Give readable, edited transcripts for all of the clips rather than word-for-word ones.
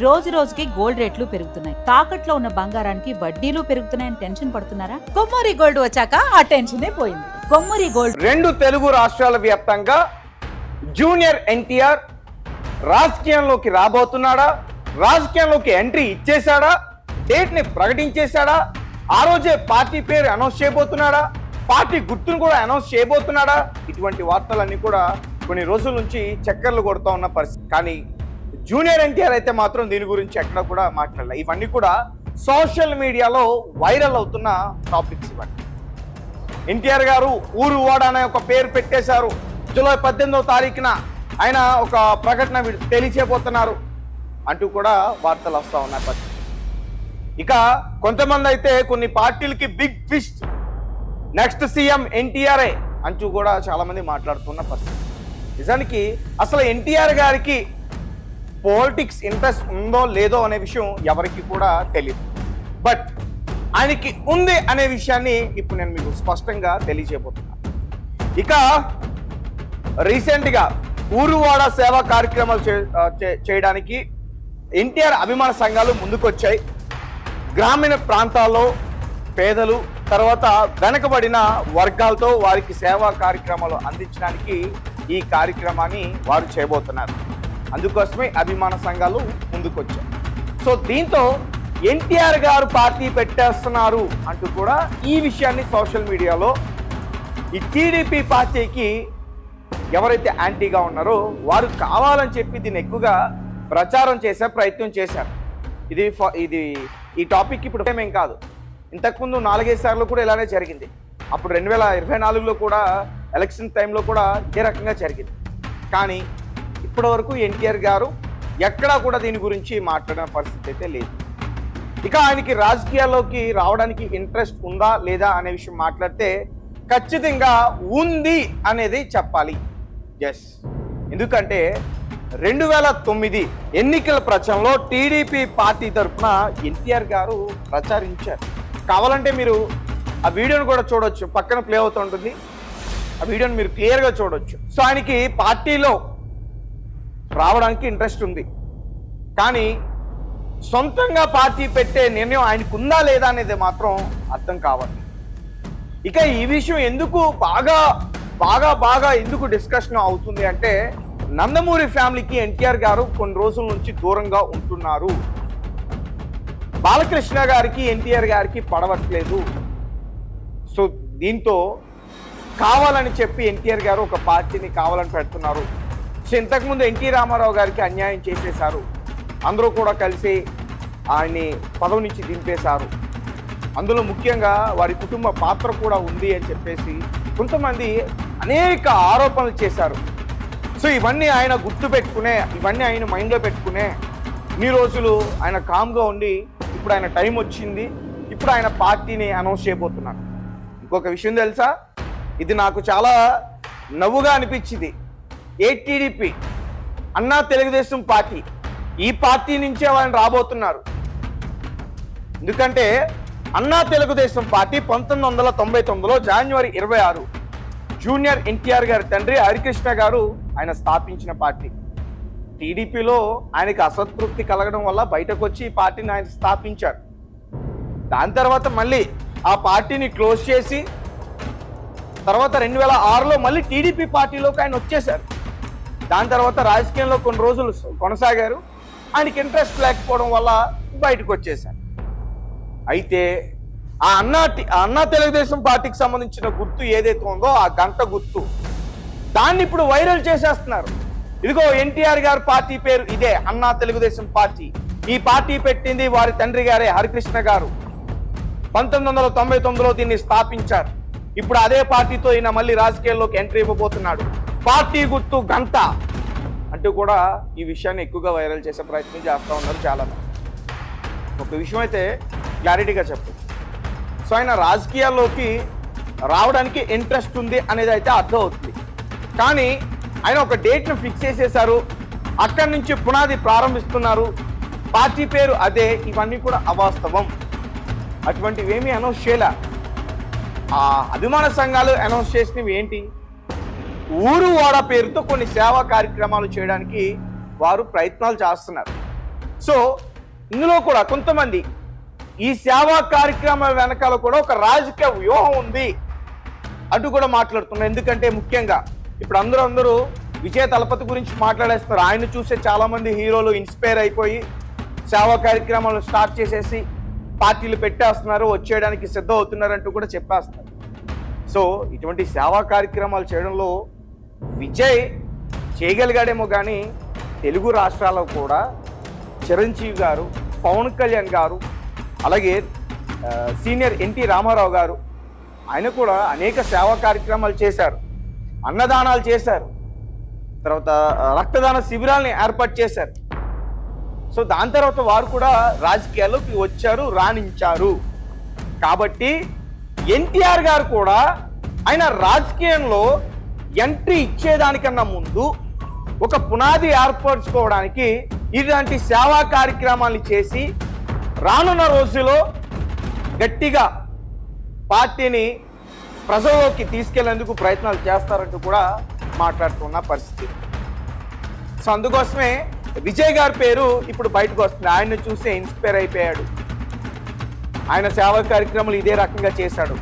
రోజు రోజుకి గోల్డ్ రేట్లు పెరుగుతున్నాయి. తాకట్లో ఉన్న బంగారానికి వడ్డీలు పెరుగుతున్నాయని టెన్షన్ పడుతున్నారా? కొమ్మూరి గోల్డ్ వచ్చాక ఆ టెన్షనే పోయింది. కొమ్మూరి గోల్డ్. రెండు తెలుగు రాష్ట్రాల వ్యాప్తంగా జూనియర్ ఎన్టీఆర్ రాజకీయంలోకి రాబోతున్నాడా, రాజకీయంలోకి ఎంట్రీ ఇచ్చేశాడా, డేట్ ని ప్రకటించేశాడా, ఆ రోజే పార్టీ పేరు అనౌన్స్ చేయబోతున్నాడా, పార్టీ గుర్తును కూడా అనౌన్స్ చేయబోతున్నాడా, ఇటువంటి వార్తలన్నీ కూడా కొన్ని రోజుల నుంచి చక్కర్లు కొడుతూ ఉన్న పరిస్థితి. కానీ జూనియర్ ఎన్టీఆర్ అయితే మాత్రం దీని గురించి ఎక్కడ కూడా మాట్లాడలేదు. ఇవన్నీ కూడా సోషల్ మీడియాలో వైరల్ అవుతున్న టాపిక్స్. ఇవన్నీ ఎన్టీఆర్ గారు ఊరు వాడ అనే ఒక పేరు పెట్టేశారు. జూలై 18వ తారీఖున ఆయన ఒక ప్రకటన తెలియచేయబోతున్నారు అంటూ కూడా వార్తలు వస్తూ ఉన్నాయి. ఇక కొంతమంది అయితే కొన్ని పార్టీలకి బిగ్ ఫిస్ట్, నెక్స్ట్ సీఎం ఎన్టీఆర్ఏ అంటూ కూడా చాలా మంది మాట్లాడుతున్న పరిస్థితి. నిజానికి అసలు ఎన్టీఆర్ గారికి పాలిటిక్స్ ఇంట్రెస్ట్ ఉందో లేదో అనే విషయం ఎవరికి కూడా తెలియదు. బట్ ఆయనకి ఉంది అనే విషయాన్ని ఇప్పుడు నేను మీకు స్పష్టంగా తెలియజేయబోతున్నాను. ఇక రీసెంట్గా ఊరువాడ సేవా కార్యక్రమాలు చేయడానికి ఎన్టీఆర్ అభిమాన సంఘాలు ముందుకొచ్చాయి. గ్రామీణ ప్రాంతాల్లో పేదలు, తర్వాత వెనకబడిన వర్గాలతో వారికి సేవా కార్యక్రమాలు అందించడానికి ఈ కార్యక్రమాన్ని వారు చేయబోతున్నారు. అందుకోసమే అభిమాన సంఘాలు ముందుకొచ్చాయి. సో దీంతో ఎన్టీఆర్ గారు పార్టీ పెట్టేస్తున్నారు అంటూ కూడా ఈ విషయాన్ని సోషల్ మీడియాలో ఈ టీడీపీ పార్టీకి ఎవరైతే యాంటీగా ఉన్నారో వారు కావాలని చెప్పి దీన్ని ఎక్కువగా ప్రచారం చేసే ప్రయత్నం చేశారు. ఇది ఈ టాపిక్ ఇప్పుడు ఏమేం కాదు, ఇంతకుముందు 4-5 సార్లు కూడా ఇలానే జరిగింది. అప్పుడు 2024లో కూడా ఎలక్షన్ టైంలో కూడా ఇదే రకంగా జరిగింది. కానీ ఇప్పటి వరకు ఎన్టీఆర్ గారు ఎక్కడా కూడా దీని గురించి మాట్లాడిన పరిస్థితి అయితే లేదు. ఇక ఆయనకి రాజకీయాల్లోకి రావడానికి ఇంట్రెస్ట్ ఉందా లేదా అనే విషయం మాట్లాడితే ఖచ్చితంగా ఉంది అనేది చెప్పాలి. ఎస్, ఎందుకంటే 2009 ఎన్నికల ప్రచారంలో టీడీపీ పార్టీ తరఫున ఎన్టీఆర్ గారు ప్రచారించారు. కావాలంటే మీరు ఆ వీడియోని కూడా చూడొచ్చు, పక్కన ప్లే అవుతుంటుంది. ఆ వీడియోని మీరు క్లియర్గా చూడొచ్చు. సో ఆయనకి పార్టీలో రావడానికి ఇంట్రెస్ట్ ఉంది, కానీ సొంతంగా పార్టీ పెట్టే నిర్ణయం ఆయనకు ఉందా లేదా అనేది మాత్రం అర్థం కావాలి. ఇక ఈ విషయం ఎందుకు బాగా ఎందుకు డిస్కషన్ అవుతుంది అంటే, నందమూరి ఫ్యామిలీకి ఎన్టీఆర్ గారు కొన్ని రోజుల నుంచి దూరంగా ఉంటున్నారు. బాలకృష్ణ గారికి ఎన్టీఆర్ గారికి పడవట్లేదు. సో దీంతో కావాలని చెప్పి ఎన్టీఆర్ గారు ఒక పార్టీని కావాలని పెడుతున్నారు. సో ఇంతకుముందు ఎన్టీ రామారావు గారికి అన్యాయం చేసేశారు, అందరూ కూడా కలిసి ఆయన్ని పదవి నుంచి దింపేశారు. అందులో ముఖ్యంగా వారి కుటుంబ పాత్ర కూడా ఉంది అని చెప్పేసి కొంతమంది అనేక ఆరోపణలు చేశారు. సో ఇవన్నీ ఆయన గుర్తుపెట్టుకునే, ఇవన్నీ ఆయన మైండ్లో పెట్టుకునే ఇన్ని రోజులు ఆయన కామ్గా ఉండి ఇప్పుడు ఆయన టైం వచ్చింది, ఇప్పుడు ఆయన పార్టీని అనౌన్స్ చేయబోతున్నారు. ఇంకొక విషయం తెలుసా, ఇది నాకు చాలా నవ్వుగా అనిపించింది. టీడీపీ అన్నా తెలుగుదేశం పార్టీ, ఈ పార్టీ నుంచే ఆయన రాబోతున్నారు. ఎందుకంటే అన్నా తెలుగుదేశం పార్టీ 1999లో జనవరి 26 జూనియర్ ఎన్టీఆర్ గారి తండ్రి హరికృష్ణ గారు ఆయన స్థాపించిన పార్టీ. టీడీపీలో ఆయనకి అసంతృప్తి కలగడం వల్ల బయటకు వచ్చి ఈ పార్టీని ఆయన స్థాపించారు. దాని తర్వాత మళ్ళీ ఆ పార్టీని క్లోజ్ చేసి తర్వాత 2006లో మళ్ళీ టీడీపీ పార్టీలోకి ఆయన వచ్చేశారు. దాని తర్వాత రాజకీయంలో కొన్ని రోజులు కొనసాగారు. ఆయనకి ఇంట్రెస్ట్ లేకపోవడం వల్ల బయటకు వచ్చేశారు. అయితే ఆ అన్నా తెలుగుదేశం పార్టీకి సంబంధించిన గుర్తు ఏదైతే ఉందో ఆ గంట గుర్తు, దాన్ని ఇప్పుడు వైరల్ చేసేస్తున్నారు. ఇదిగో ఎన్టీఆర్ గారి పార్టీ పేరు ఇదే, అన్నా తెలుగుదేశం పార్టీ. ఈ పార్టీ పెట్టింది వారి తండ్రి గారే, హరికృష్ణ గారు. 1999లో దీన్ని స్థాపించారు. ఇప్పుడు అదే పార్టీతో ఈయన మళ్ళీ రాజకీయాల్లోకి ఎంట్రీ ఇవ్వబోతున్నాడు. పార్టీ గుర్తు గంట అంటూ కూడా ఈ విషయాన్ని ఎక్కువగా వైరల్ చేసే ప్రయత్నం చేస్తూ ఉన్నారు చాలా మంది. ఒక విషయం అయితే క్లారిటీగా చెప్పు, సో ఆయన రాజకీయాల్లోకి రావడానికి ఇంట్రెస్ట్ ఉంది అనేది అయితే అర్థం అవుతుంది. కానీ ఆయన ఒక డేట్ను ఫిక్స్ చేసేశారు, అక్కడి నుంచి పునాది ప్రారంభిస్తున్నారు, పార్టీ పేరు అదే. ఇవన్నీ కూడా అవాస్తవం, అటువంటివి ఏమీ అనౌన్స్ చేయలే. ఆ అభిమాన సంఘాలు అనౌన్స్ చేసినవి ఏంటి, ఊరు వాడ పేరుతో కొన్ని సేవా కార్యక్రమాలు చేయడానికి వారు ప్రయత్నాలు చేస్తున్నారు. సో ఇందులో కూడా కొంతమంది ఈ సేవా కార్యక్రమాల వెనకాల కూడా ఒక రాజకీయ వ్యూహం ఉంది అంటూ కూడా మాట్లాడుతున్నారు. ఎందుకంటే ముఖ్యంగా ఇప్పుడు అందరూ విజయ దళపతి గురించి మాట్లాడేస్తున్నారు. ఆయన చూసే చాలా మంది హీరోలు ఇన్స్పైర్ అయిపోయి సేవా కార్యక్రమాలు స్టార్ట్ చేసేసి పార్టీలు పెట్టేస్తున్నారు, వచ్చేయడానికి సిద్ధం అవుతున్నారు అంటూ కూడా చెప్పేస్తున్నారు. సో ఇటువంటి సేవా కార్యక్రమాలు చేయడంలో విజయ్ చేయగలిగాడేమో కానీ తెలుగు రాష్ట్రాల్లో కూడా చిరంజీవి గారు, పవన్ కళ్యాణ్ గారు, అలాగే సీనియర్ ఎన్టీ రామారావు గారు ఆయన కూడా అనేక సేవా కార్యక్రమాలు చేశారు, అన్నదానాలు చేశారు, తర్వాత రక్తదాన శిబిరాల్ని ఏర్పాటు చేశారు. సో దాని తర్వాత వారు కూడా రాజకీయాల్లోకి వచ్చారు, రాణించారు. కాబట్టి ఎన్టీఆర్ గారు కూడా ఆయన రాజకీయంలో ఎంట్రీ ఇచ్చేదానికన్నా ముందు ఒక పునాది ఏర్పరచుకోవడానికి ఇలాంటి సేవా కార్యక్రమాన్ని చేసి రానున్న రోజుల్లో గట్టిగా పార్టీని ప్రజల్లోకి తీసుకెళ్లేందుకు ప్రయత్నాలు చేస్తారంటూ కూడా మాట్లాడుతున్న పరిస్థితి. సో అందుకోసమే విజయ్ గారి పేరు ఇప్పుడు బయటకు వస్తుంది. ఆయన్ని చూసి ఇన్స్పైర్ అయిపోయాడు, ఆయన సేవా కార్యక్రమాలు ఇదే రకంగా చేశాడు.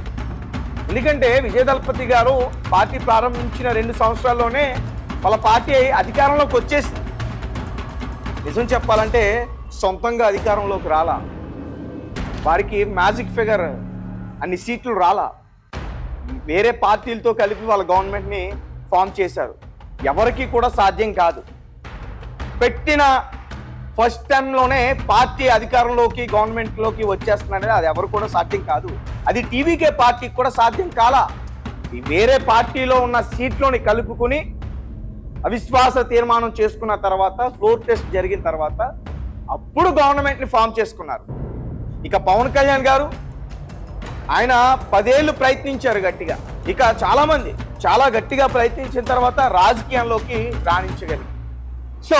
ఎందుకంటే విజయ దళపతి గారు పార్టీ ప్రారంభించిన 2 సంవత్సరాల్లోనే వాళ్ళ పార్టీ అధికారంలోకి వచ్చేసింది. నిజం చెప్పాలంటే సొంతంగా అధికారంలోకి రాలా, వారికి మ్యాజిక్ ఫిగర్ అన్ని సీట్లు రాలా, వేరే పార్టీలతో కలిపి వాళ్ళ గవర్నమెంట్ని ఫామ్ చేశారు. ఎవరికి కూడా సాధ్యం కాదు. పెట్టిన ఫస్ట్ టైంలోనే పార్టీ అధికారంలోకి గవర్నమెంట్లోకి వచ్చేస్తున్నది అది ఎవరు కూడా సాధ్యం కాదు. అది టీవీకే పార్టీకి కూడా సాధ్యం కాలా. ఈ వేరే పార్టీలో ఉన్న సీట్లోని కలుపుకుని అవిశ్వాస తీర్మానం చేసుకున్న తర్వాత, ఫ్లోర్ టెస్ట్ జరిగిన తర్వాత అప్పుడు గవర్నమెంట్ని ఫామ్ చేసుకున్నారు. ఇక పవన్ కళ్యాణ్ గారు ఆయన 10 ఏళ్ళు ప్రయత్నించారు గట్టిగా. ఇక చాలామంది చాలా గట్టిగా ప్రయత్నించిన తర్వాత రాజకీయంలోకి రాణించగలిగారు. సో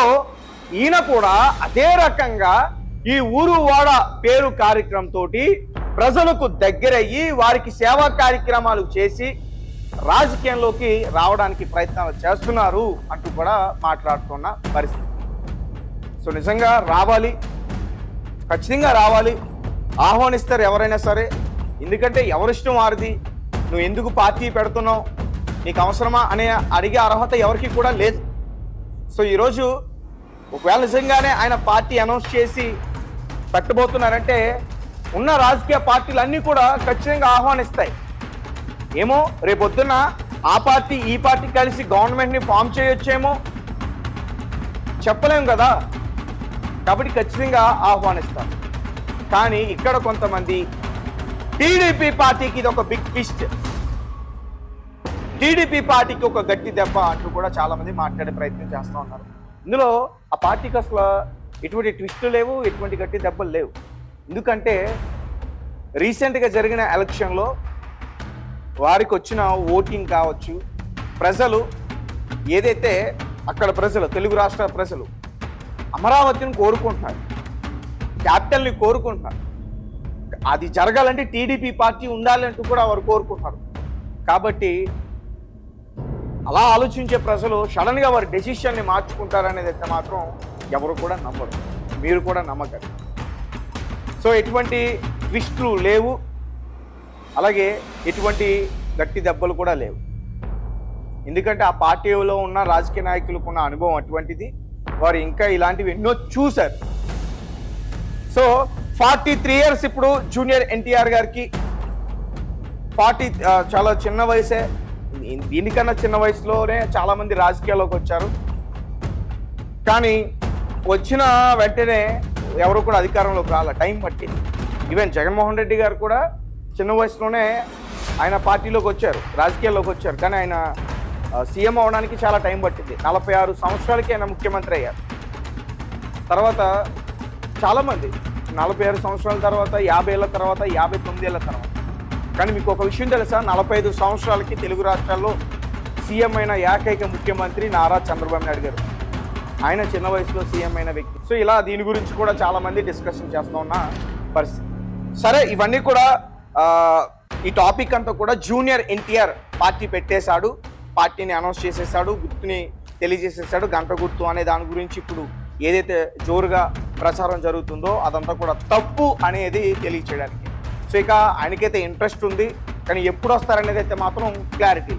ఈయన కూడా అదే రకంగా ఈ ఊరు వాడ పేరు కార్యక్రమంతో ప్రజలకు దగ్గరయ్యి వారికి సేవా కార్యక్రమాలు చేసి రాజకీయంలోకి రావడానికి ప్రయత్నాలు చేస్తున్నారు అంటూ కూడా మాట్లాడుతున్న పరిస్థితి. సో నిజంగా రావాలి, ఖచ్చితంగా రావాలి, ఆహ్వానిస్తారు ఎవరైనా సరే. ఎందుకంటే ఎవరిష్టం వారిది, నువ్వు ఎందుకు పార్టీ పెడుతున్నావు, నీకు అవసరమా అనే అడిగే అర్హత ఎవరికి కూడా లేదు. సో ఈరోజు ఒకవేళ నిజంగానే ఆయన పార్టీ అనౌన్స్ చేసి పెట్టబోతున్నారంటే ఉన్న రాజకీయ పార్టీలు అన్నీ కూడా ఖచ్చితంగా ఆహ్వానిస్తాయి. ఏమో రేపొద్దున ఆ పార్టీ ఈ పార్టీ కలిసి గవర్నమెంట్ని ఫామ్ చేయొచ్చేమో, చెప్పలేం కదా. కాబట్టి ఖచ్చితంగా ఆహ్వానిస్తారు. కానీ ఇక్కడ కొంతమంది టీడీపీ పార్టీకి ఇది ఒక బిగ్ ట్విస్ట్, టీడీపీ పార్టీకి ఒక గట్టి దెబ్బ అంటూ కూడా చాలా మంది మాట్లాడే ప్రయత్నం చేస్తూ ఉన్నారు. ఇందులో ఆ పార్టీకి అసలు ఎటువంటి ట్విస్టులు లేవు, ఎటువంటి గట్టి దెబ్బలు లేవు. ఎందుకంటే రీసెంట్గా జరిగిన ఎలక్షన్లో వారికి వచ్చిన ఓటింగ్ కావచ్చు, ప్రజలు ఏదైతే అక్కడ ప్రజలు, తెలుగు రాష్ట్ర ప్రజలు అమరావతిని కోరుకుంటున్నారు, క్యాపిటల్ని కోరుకుంటున్నారు. అది జరగాలంటే టీడీపీ పార్టీ ఉండాలంటూ కూడా వారు కోరుకుంటున్నారు. కాబట్టి అలా ఆలోచించే ప్రజలు సడన్గా వారి డెసిషన్ని మార్చుకుంటారనేది అయితే మాత్రం ఎవరు కూడా నమ్మరు, మీరు కూడా నమ్మకండి. సో ఎటువంటి ట్విస్టులు లేవు, అలాగే ఎటువంటి గట్టి దెబ్బలు కూడా లేవు. ఎందుకంటే ఆ పార్టీలో ఉన్న రాజకీయ నాయకులకు ఉన్న అనుభవం అటువంటిది, వారు ఇంకా ఇలాంటివి ఎన్నో చూశారు. సో 43 ఇయర్స్ ఇప్పుడు జూనియర్ ఎన్టీఆర్ గారికి. 40 చాలా చిన్న వయసే, దీనికన్నా చిన్న వయసులోనే చాలా మంది రాజకీయాల్లోకి వచ్చారు. కానీ వచ్చిన వెంటనే ఎవరు కూడా అధికారంలోకి రాలే, టైం పట్టింది. ఈవెన్ జగన్మోహన్ రెడ్డి గారు కూడా చిన్న వయసులోనే ఆయన పార్టీలోకి వచ్చారు, రాజకీయాల్లోకి వచ్చారు. కానీ ఆయన సీఎం అవడానికి చాలా టైం పట్టింది. 46 సంవత్సరాలకి ఆయన ముఖ్యమంత్రి అయ్యారు. తర్వాత చాలామంది 46 సంవత్సరాల తర్వాత, 50 ఏళ్ళ తర్వాత, 59 ఏళ్ళ తర్వాత. కానీ మీకు ఒక విషయం తెలుసా, 45 సంవత్సరాలకి తెలుగు రాష్ట్రాల్లో సీఎం అయిన ఏకైక ముఖ్యమంత్రి నారా చంద్రబాబు నాయుడు గారు. ఆయన చిన్న వయసులో సీఎం అయిన వ్యక్తి. సో ఇలా దీని గురించి కూడా చాలామంది డిస్కషన్ చేస్తూ ఉన్న పరిస్థితి. సరే, ఇవన్నీ కూడా ఈ టాపిక్ అంతా కూడా జూనియర్ ఎన్టీఆర్ పార్టీ పెట్టేశాడు, పార్టీని అనౌన్స్ చేసేసాడు, గుర్తుని తెలియజేసేసాడు, గంట గుర్తు అనే దాని గురించి ఇప్పుడు ఏదైతే జోరుగా ప్రచారం జరుగుతుందో అదంతా కూడా తప్పు అనేది తెలియచేయడానికి. సో ఇక ఆయనకైతే ఇంట్రెస్ట్ ఉంది, కానీ ఎప్పుడు వస్తారనేది అయితే మాత్రం క్లారిటీ